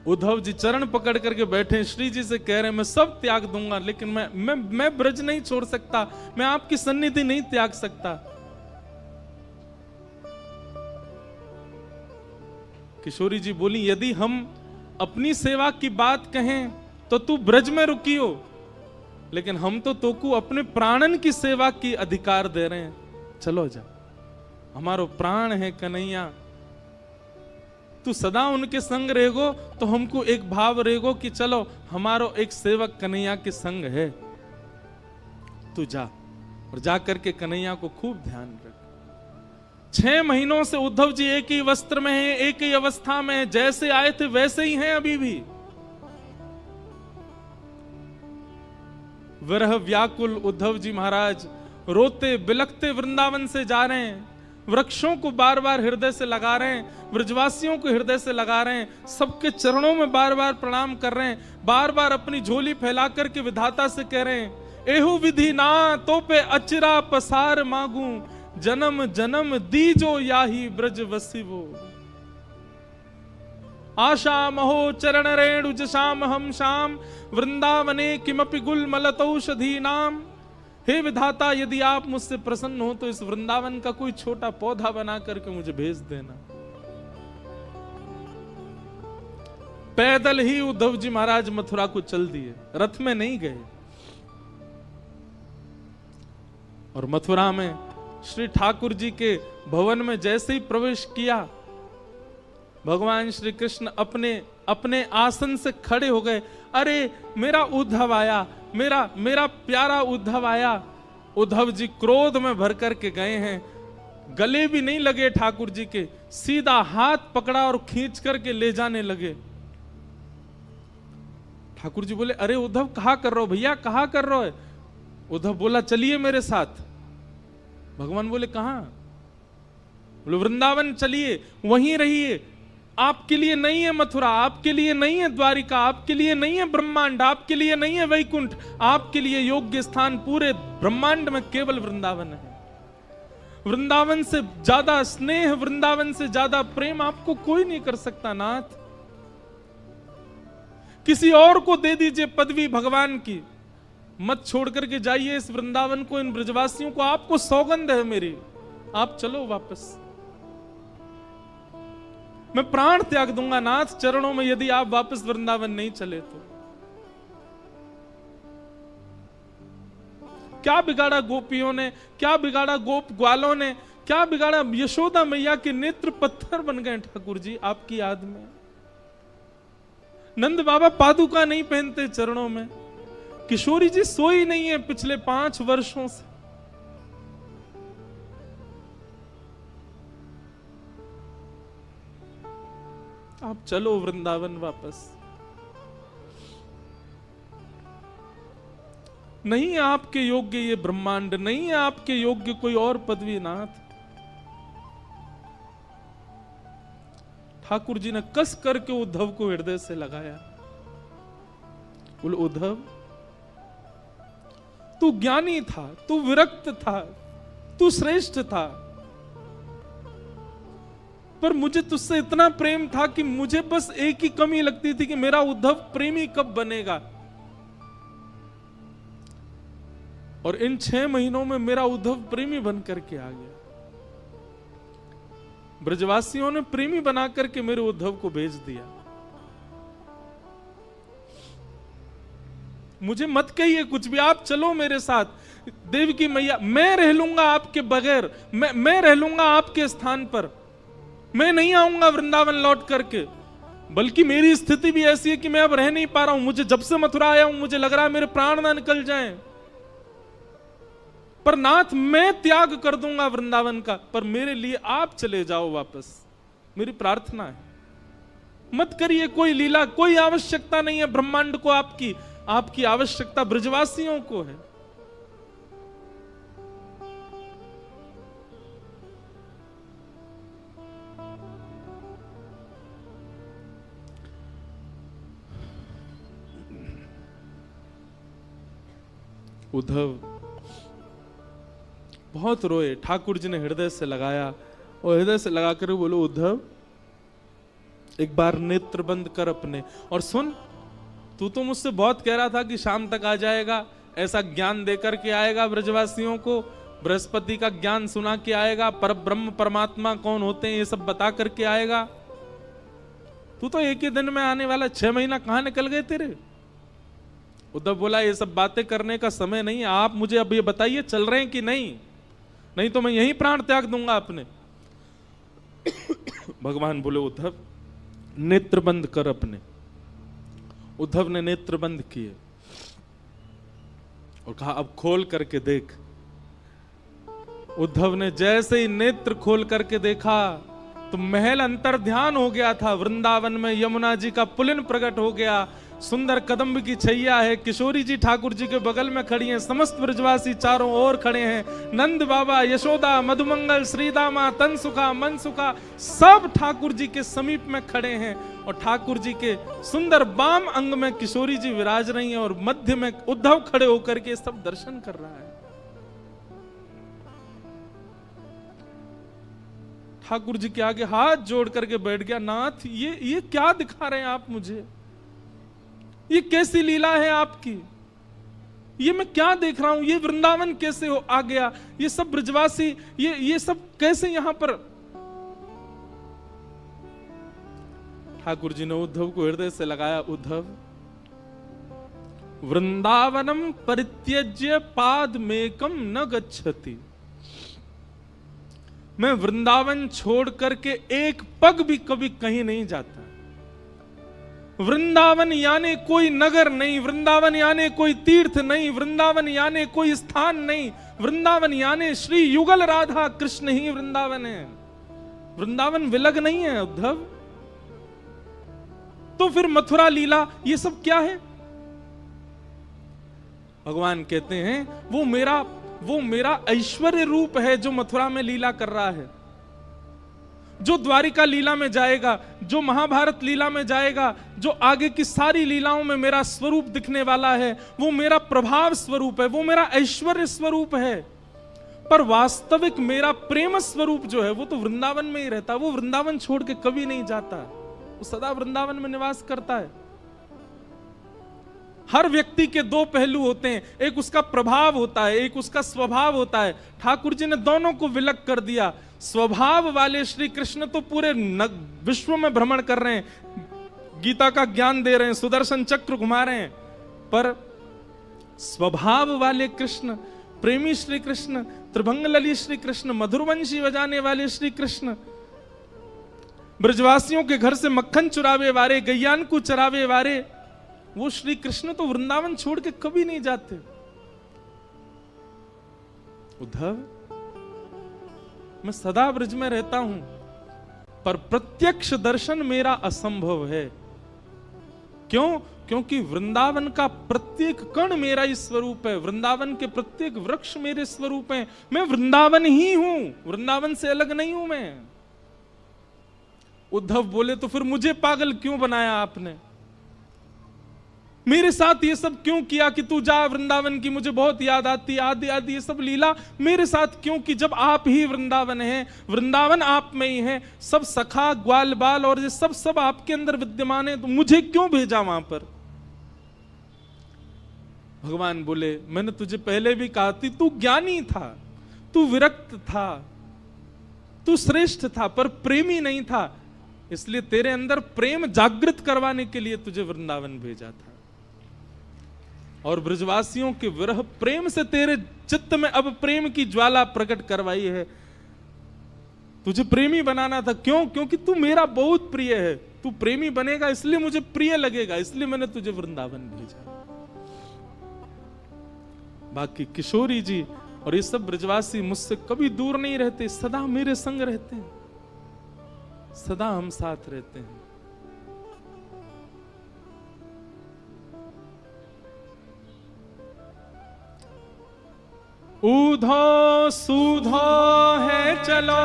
उद्धव जी चरण पकड़ करके बैठे, श्री जी से कह रहे हैं मैं सब त्याग दूंगा, लेकिन मैं ब्रज नहीं छोड़ सकता, मैं आपकी सन्निधि नहीं त्याग सकता। किशोरी जी बोली, यदि हम अपनी सेवा की बात कहें तो तू ब्रज में रुकी हो, लेकिन हम तो तोकू अपने प्राणन की सेवा की अधिकार दे रहे हैं, चलो जा, हमारो प्राण है कन्हैया, तू सदा उनके संग रहेगो तो हमको एक भाव रहेगो कि चलो हमारो एक सेवक कन्हैया के संग है, तू जा, और जा करके कन्हैया को खूब ध्यान रख। 6 महीनों से उद्धव जी एक ही वस्त्र में हैं, एक ही अवस्था में हैं, जैसे आए थे वैसे ही हैं अभी भी। विरह व्याकुल उद्धव जी महाराज रोते बिलखते वृंदावन से जा रहे हैं, वृक्षों को बार बार हृदय से लगा रहे हैं, ब्रजवासियों को हृदय से लगा रहे हैं, सबके चरणों में बार बार प्रणाम कर रहे हैं, बार बार अपनी झोली फैला करके विधाता से कह रहे हैं, एहु विधि ना तो पे अचरा पसार मांगू, जन्म जन्म दीजो याही ब्रज वसिवो, आशा महो चरण रेणु जशाम हम शाम, वृंदावने किमपि गुल मलतौषधि नाम। हे विधाता, यदि आप मुझसे प्रसन्न हो तो इस वृंदावन का कोई छोटा पौधा बना करके मुझे भेज देना। पैदल ही उद्धव जी महाराज मथुरा को चल दिए, रथ में नहीं गए। और मथुरा में श्री ठाकुर जी के भवन में जैसे ही प्रवेश किया, भगवान श्री कृष्ण अपने अपने आसन से खड़े हो गए। अरे मेरा उद्धव आया, मेरा प्यारा उद्धव आया। उद्धव जी क्रोध में भर करके गए हैं, गले भी नहीं लगे ठाकुर जी के, सीधा हाथ पकड़ा और खींच करके ले जाने लगे। ठाकुर जी बोले, अरे उद्धव कहा कर रहे हो भैया, कहा कर रहे हो? उद्धव बोला, चलिए मेरे साथ। भगवान बोले, कहां? बोले, वृंदावन चलिए, वहीं रहिए। आपके लिए नहीं है मथुरा, आपके लिए नहीं है द्वारिका, आपके लिए नहीं है ब्रह्मांड, आपके लिए नहीं है वैकुंठ, आपके लिए योग्य स्थान पूरे ब्रह्मांड में केवल वृंदावन है। वृंदावन से ज्यादा स्नेह, वृंदावन से ज्यादा प्रेम आपको कोई नहीं कर सकता नाथ। किसी और को दे दीजिए पदवी भगवान की, मत छोड़ करके जाइए इस वृंदावन को, इन ब्रजवासियों को। आपको सौगंध है मेरी, आप चलो वापस। मैं प्राण त्याग दूंगा नाथ चरणों में, यदि आप वापस वृंदावन नहीं चले तो। क्या बिगाड़ा गोपियों ने, क्या बिगाड़ा गोप ग्वालों ने, क्या बिगाड़ा? यशोदा मैया के नेत्र पत्थर बन गए ठाकुर जी आपकी याद में। नंद बाबा पादुका नहीं पहनते चरणों में। किशोरी जी सोई नहीं है पिछले 5 वर्षों से। आप चलो वृंदावन वापस। नहीं है आपके योग्य ये ब्रह्मांड, नहीं है आपके योग्य कोई और पदवी नाथ। ठाकुर जी ने कस करके उद्धव को हृदय से लगाया। बोले, उद्धव तू ज्ञानी था, तू विरक्त था, तू श्रेष्ठ था, पर मुझे तुझसे इतना प्रेम था कि मुझे बस एक ही कमी लगती थी कि मेरा उद्धव प्रेमी कब बनेगा। और इन 6 महीनों में मेरा उद्धव प्रेमी बन करके आ गया। ब्रजवासियों ने प्रेमी बना करके मेरे उद्धव को भेज दिया। मुझे मत कहिए कुछ भी, आप चलो मेरे साथ। देवकी मैया, मैं रह लूंगा आपके बगैर, मैं रह लूंगा आपके स्थान पर, मैं नहीं आऊंगा वृंदावन लौट करके। बल्कि मेरी स्थिति भी ऐसी है कि मैं अब रह नहीं पा रहा हूं। मुझे जब से मथुरा आया हूं मुझे लग रहा है मेरे प्राण ना निकल जाएं। पर नाथ मैं त्याग कर दूंगा वृंदावन का, पर मेरे लिए आप चले जाओ वापस, मेरी प्रार्थना है। मत करिए कोई लीला, कोई आवश्यकता नहीं है ब्रह्मांड को आपकी, आपकी आवश्यकता ब्रजवासियों को है। उद्धव बहुत रोए। ठाकुर जी ने हृदय से लगाया और हृदय से लगाकर बोलो, उद्धव एक बार नेत्र बंद कर अपने और सुन। तू तो मुझसे बहुत कह रहा था कि शाम तक आ जाएगा, ऐसा ज्ञान देकर के आएगा ब्रजवासियों को, बृहस्पति का ज्ञान सुना के आएगा, पर ब्रह्म परमात्मा कौन होते हैं ये सब बता करके आएगा। तू तो एक ही दिन में आने वाला, 6 महीना कहां निकल गए तेरे। उद्धव बोला ये सब बातें करने का समय नहीं है, आप मुझे अब ये बताइए चल रहे हैं कि नहीं, नहीं तो मैं यही प्राण त्याग दूंगा अपने। भगवान बोले उद्धव नेत्र बंद कर अपने। उद्धव ने नेत्र बंद किए और कहा अब खोल करके देख। उद्धव ने जैसे ही नेत्र खोल करके देखा तो महल अंतर ध्यान हो गया था। वृंदावन में यमुना जी का पुलिन प्रकट हो गया, सुंदर कदम्ब की छैया है, किशोरी जी ठाकुर जी के बगल में खड़ी हैं, समस्त ब्रजवासी चारों ओर खड़े हैं, नंद बाबा, यशोदा, मधुमंगल, श्रीदामा, तनसुखा, मनसुखा सब ठाकुर जी के समीप में खड़े हैं और ठाकुर जी के सुंदर बाम अंग में किशोरी जी विराज रही हैं और मध्य में उद्धव खड़े होकर के सब दर्शन कर रहा है। ठाकुर जी के आगे हाथ जोड़ करके बैठ गया, नाथ ये क्या दिखा रहे हैं आप मुझे, ये कैसी लीला है आपकी, ये मैं क्या देख रहा हूं, ये वृंदावन कैसे हो आ गया, ये सब ब्रजवासी ये सब कैसे यहां पर। ठाकुर जी ने उद्धव को हृदय से लगाया, उद्धव वृंदावनम परित्यज्य पादमेकम न गच्छति। मैं वृंदावन छोड़ करके एक पग भी कभी कहीं नहीं जाता। वृंदावन यानी कोई नगर नहीं, वृंदावन यानी कोई तीर्थ नहीं, वृंदावन यानी कोई स्थान नहीं, वृंदावन यानी श्री युगल राधा कृष्ण ही वृंदावन है। वृंदावन विलग नहीं है उद्धव। तो फिर मथुरा लीला ये सब क्या है। भगवान कहते हैं वो मेरा ऐश्वर्य रूप है जो मथुरा में लीला कर रहा है, जो द्वारिका लीला में जाएगा, जो महाभारत लीला में जाएगा, जो आगे की सारी लीलाओं में मेरा स्वरूप दिखने वाला है, वो मेरा प्रभाव स्वरूप है, वो मेरा ऐश्वर्य स्वरूप है। पर वास्तविक मेरा प्रेम स्वरूप जो है वो तो वृंदावन में ही रहता है। वो वृंदावन छोड़ के कभी नहीं जाता, वो सदा वृंदावन में निवास करता है। हर व्यक्ति के दो पहलू होते हैं, एक उसका प्रभाव होता है, एक उसका स्वभाव होता है। ठाकुर जी ने दोनों को विलग कर दिया। स्वभाव वाले श्री कृष्ण तो पूरे विश्व में भ्रमण कर रहे हैं, गीता का ज्ञान दे रहे हैं, सुदर्शन चक्र घुमा रहे हैं, पर स्वभाव वाले कृष्ण, प्रेमी श्री कृष्ण, त्रिभंग लली श्री कृष्ण, मधुरवंशी बजाने वाले श्री कृष्ण, ब्रजवासियों के घर से मक्खन चुरावे वाले, गैयान को चरावे वाले, वो श्री कृष्ण तो वृंदावन छोड़ के कभी नहीं जाते। उद्धव मैं सदा ब्रज में रहता हूं, पर प्रत्यक्ष दर्शन मेरा असंभव है। क्यों? क्योंकि वृंदावन का प्रत्येक कण मेरा ही स्वरूप है, वृंदावन के प्रत्येक वृक्ष मेरे स्वरूप हैं। मैं वृंदावन ही हूं, वृंदावन से अलग नहीं हूं मैं। उद्धव बोले तो फिर मुझे पागल क्यों बनाया आपने, मेरे साथ ये सब क्यों किया कि तू जा वृंदावन की मुझे बहुत याद आती, आदि आदि ये सब लीला मेरे साथ क्यों की, जब आप ही वृंदावन है, वृंदावन आप में ही है, सब सखा ग्वाल बाल और ये सब आपके अंदर विद्यमान है, तो मुझे क्यों भेजा वहां पर। भगवान बोले मैंने तुझे पहले भी कहा थी, तू ज्ञानी था, तू विरक्त था, तू श्रेष्ठ था, पर प्रेमी नहीं था, इसलिए तेरे अंदर प्रेम जागृत करवाने के लिए तुझे वृंदावन भेजा था। और ब्रजवासियों के विरह प्रेम से तेरे चित्त में अब प्रेम की ज्वाला प्रकट करवाई है, तुझे प्रेमी बनाना था। क्यों? क्योंकि तू मेरा बहुत प्रिय है, तू प्रेमी बनेगा इसलिए मुझे प्रिय लगेगा, इसलिए मैंने तुझे वृंदावन भेजा। बाकी किशोरी जी और ये सब ब्रजवासी मुझसे कभी दूर नहीं रहते, सदा मेरे संग रहते हैं, सदा हम साथ रहते हैं। ऊधो सूधो है चलो,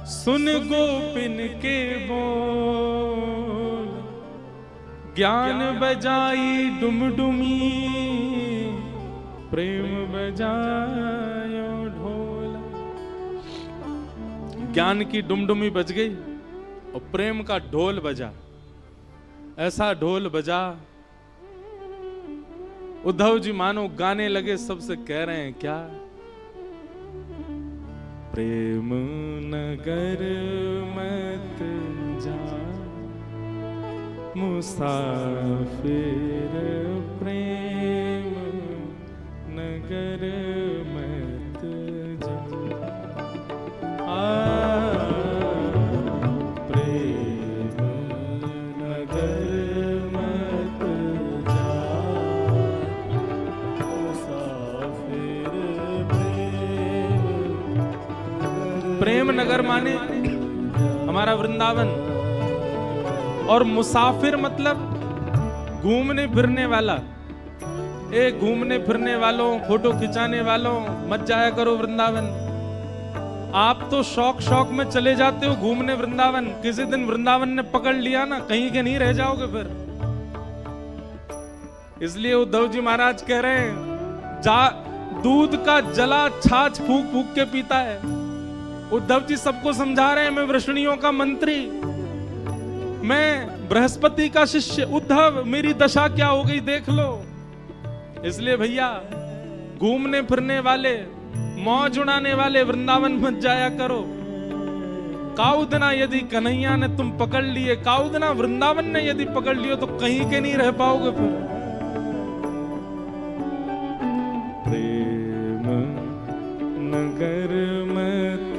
सुन गोपिन के बोल, ज्ञान बजाई डुमडुमी, प्रेम बजायो ढोल। ज्ञान की डुमडुमी बज गई और प्रेम का ढोल बजा, ऐसा ढोल बजा, उद्धव जी मानो गाने लगे, सबसे कह रहे हैं क्या, प्रेम नगर मत जा मुसाफिर, प्रेम नगर मत जा, प्रेम नगर मत जा मुसाफिर, प्रेम नगर माने हमारा वृंदावन, और मुसाफिर मतलब घूमने फिरने वाला। ए घूमने फिरने वालों, फोटो खिंचाने वालों, मत जाया करो वृंदावन। आप तो शौक शौक में चले जाते हो घूमने वृंदावन, किसी दिन वृंदावन ने पकड़ लिया ना, कहीं के नहीं रह जाओगे फिर। इसलिए उद्धव जी महाराज कह रहे हैं, जा दूध का जला छाछ फूक फूक के पीता है। उद्धव जी सबको समझा रहे हैं, मैं वृष्णियों का मंत्री, मैं बृहस्पति का शिष्य, उद्धव मेरी दशा क्या हो गई देख लो। इसलिए भैया घूमने फिरने वाले, मौज उड़ाने वाले वृंदावन मत जाया करो। काउदना यदि कन्हैया ने तुम पकड़ लिए, काउदना वृंदावन ने यदि पकड़ लियो तो कहीं के नहीं रह पाओगे फिर। प्रेम नगर मत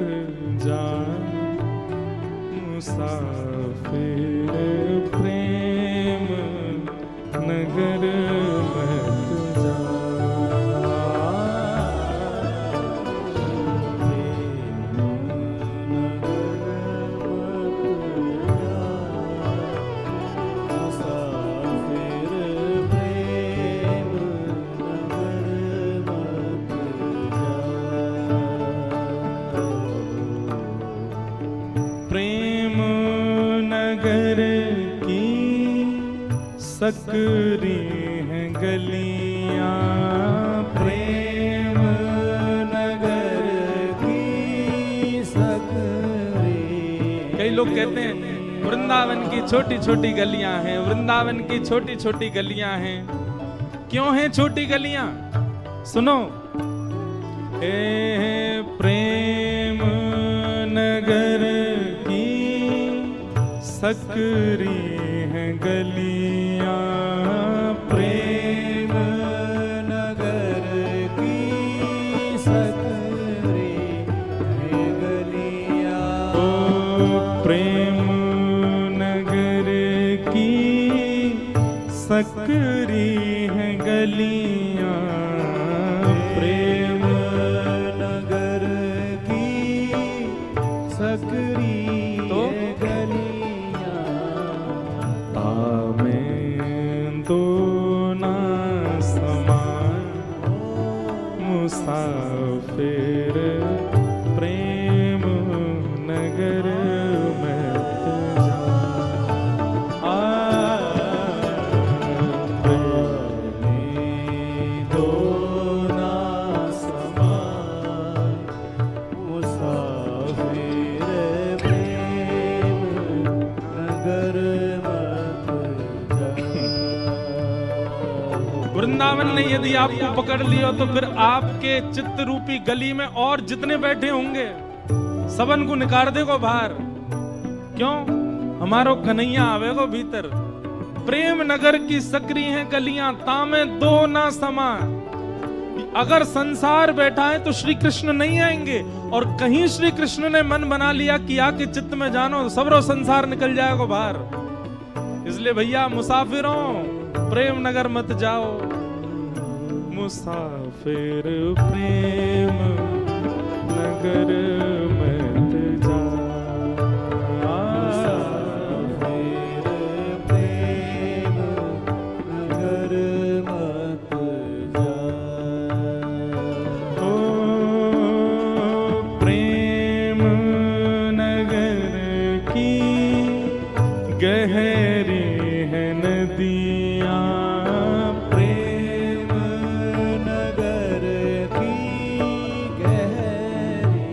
जा मुसाफिर, प्रेम नगर मत जा, प्रेम नगर की सकरी हैं गलियां, प्रेम नगर की सकरी। कई लोग कहते हैं वृंदावन की छोटी छोटी गलियां हैं, वृंदावन की छोटी छोटी गलियां हैं। क्यों हैं छोटी गलियां? सुनो, प्रेम नगर की सकरी हैं गलियां, प्रेम नगर की सकरी हैं गलियां, ओ प्रेम नगर की सकरी हैं गलियां, प्रेम नगर की सकरी तो गलियां, तामें दो ना समान मुसाफिर, प्रेम नगर मत जा, तामें दो ना समान मुसाफिर, प्रेम नगर मत जा। वृंदावन ने यदि आपको पकड़ लिया तो फिर आपके चित्त रूपी गली में और जितने बैठे होंगे सबन को निकाल देगो बाहर। क्यों? हमारो कन्हैया आवेगो भीतर। प्रेम नगर की सकरी हैं गलियां, तामे दो ना समा। अगर संसार बैठा है तो श्री कृष्ण नहीं आएंगे, और कहीं श्री कृष्ण ने मन बना लिया कि आके चित्त में जानो, सबरो संसार निकल जाएगा बाहर। इसलिए भैया मुसाफिरों, प्रेम नगर मत जाओ मुसाफिर, प्रेम नगर मत जा, मुसाफिर प्रेम नगर मत जा, ओ प्रेम नगर की गहरी है नदियां, प्रेम नगर की गहरी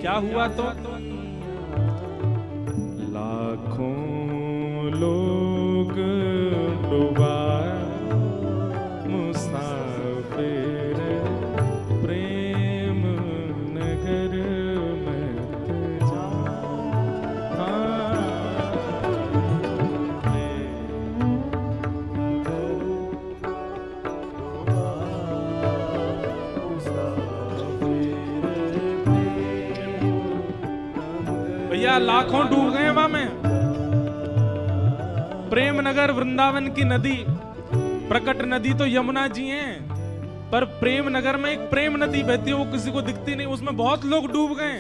क्या हुआ तो लाखों लोग डूबा मुसाफिर प्रेम नगर में जा। भैया लाखों डूब गए वहां में। प्रेम नगर वृंदावन की नदी, प्रकट नदी तो यमुना जी हैं, पर प्रेम नगर में एक प्रेम नदी बहती है, वो किसी को दिखती नहीं, उसमें बहुत लोग डूब गए।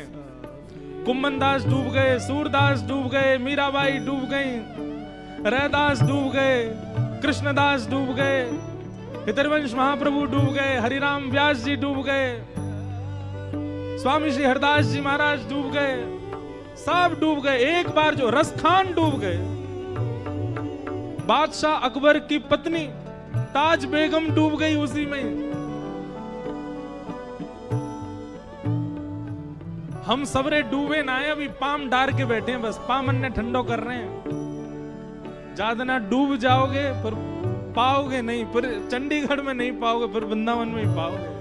कुम्मनदास डूब गए, सूरदास डूब गए, मीराबाई डूब गई, रैदास डूब गए, कृष्णदास डूब गए, हितरवंश महाप्रभु डूब गए, हरिराम व्यास जी डूब गए, स्वामी श्री हरदास जी महाराज डूब गए, सब डूब गए। एक बार जो रसखान डूब गए, बादशाह अकबर की पत्नी ताज बेगम डूब गई उसी में। हम सबरे डूबे ना है, अभी पाम डार के बैठे हैं, बस पामन ने ठंडो कर रहे हैं। ज्यादा ना डूब जाओगे फिर पाओगे नहीं, फिर चंडीगढ़ में नहीं पाओगे, फिर वृंदावन में ही पाओगे।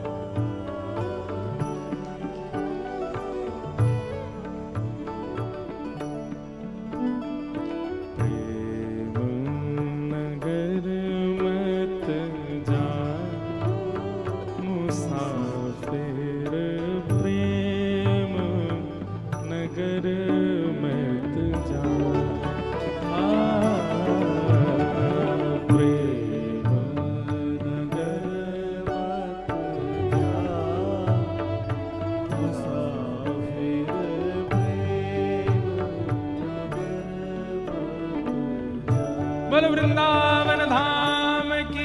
बोल वृंदावन धाम की।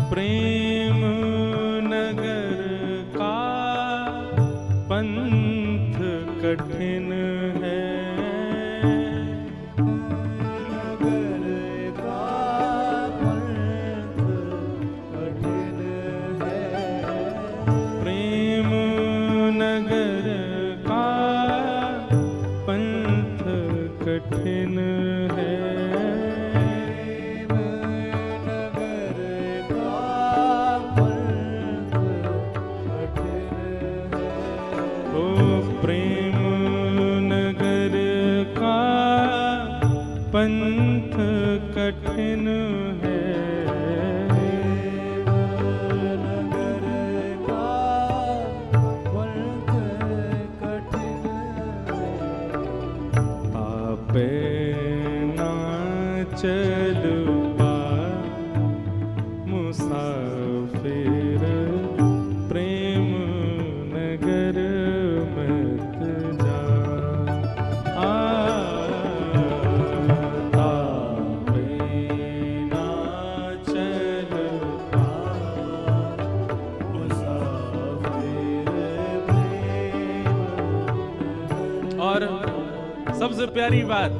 प्रेम नगर का पंथ कठिन है, नगर का पंथ कठिन है। प्रेम नगर का पंथ कठिन है। पंथ कठिन है, नगर का पंथ कठिन है। आपे ना चल पा मुसाफिर प्रेम नगर मत जा। और सबसे प्यारी बात,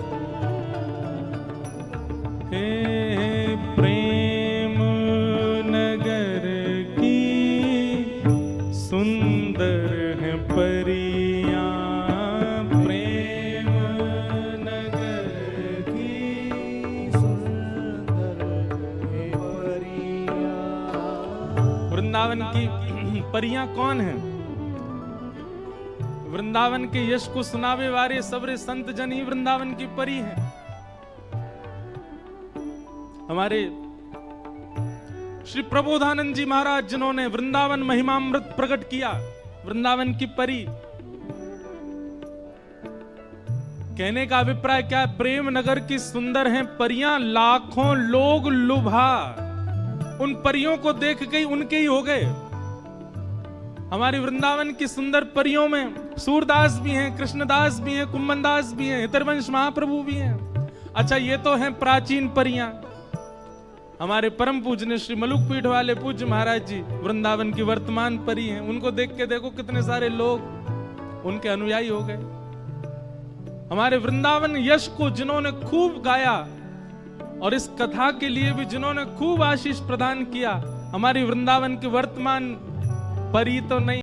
हे प्रेम नगर की सुंदर है परियां, प्रेम नगर की सुंदर है परियां। वृंदावन की परियां कौन है? वृंदावन के यश को सुनावे वाले सबरे संत जन ही वृंदावन की परी हैं। हमारे श्री प्रबोधानंद जी महाराज जिन्होंने वृंदावन महिमामृत प्रकट किया, वृंदावन की परी। कहने का अभिप्राय क्या है? प्रेम नगर की सुंदर हैं परियां, लाखों लोग लुभा उन परियों को देख के उनके ही हो गए। हमारी वृंदावन की सुंदर परियों में सूरदास भी हैं, कृष्णदास भी हैं, कुम्मनदास भी हैं, हितरवंश महाप्रभु भी हैं। अच्छा, ये तो हैं प्राचीन परियां। हमारे परम पूज्य श्री मलुकपीठ वाले पूज्य महाराज जी वृंदावन की वर्तमान परी हैं। उनको देख के देखो कितने सारे लोग उनके अनुयायी हो गए। हमारे वृंदावन यश को जिन्होंने खूब गाया और इस कथा के लिए भी जिन्होंने खूब आशीष प्रदान किया, हमारी वृंदावन की वर्तमान परी तो नहीं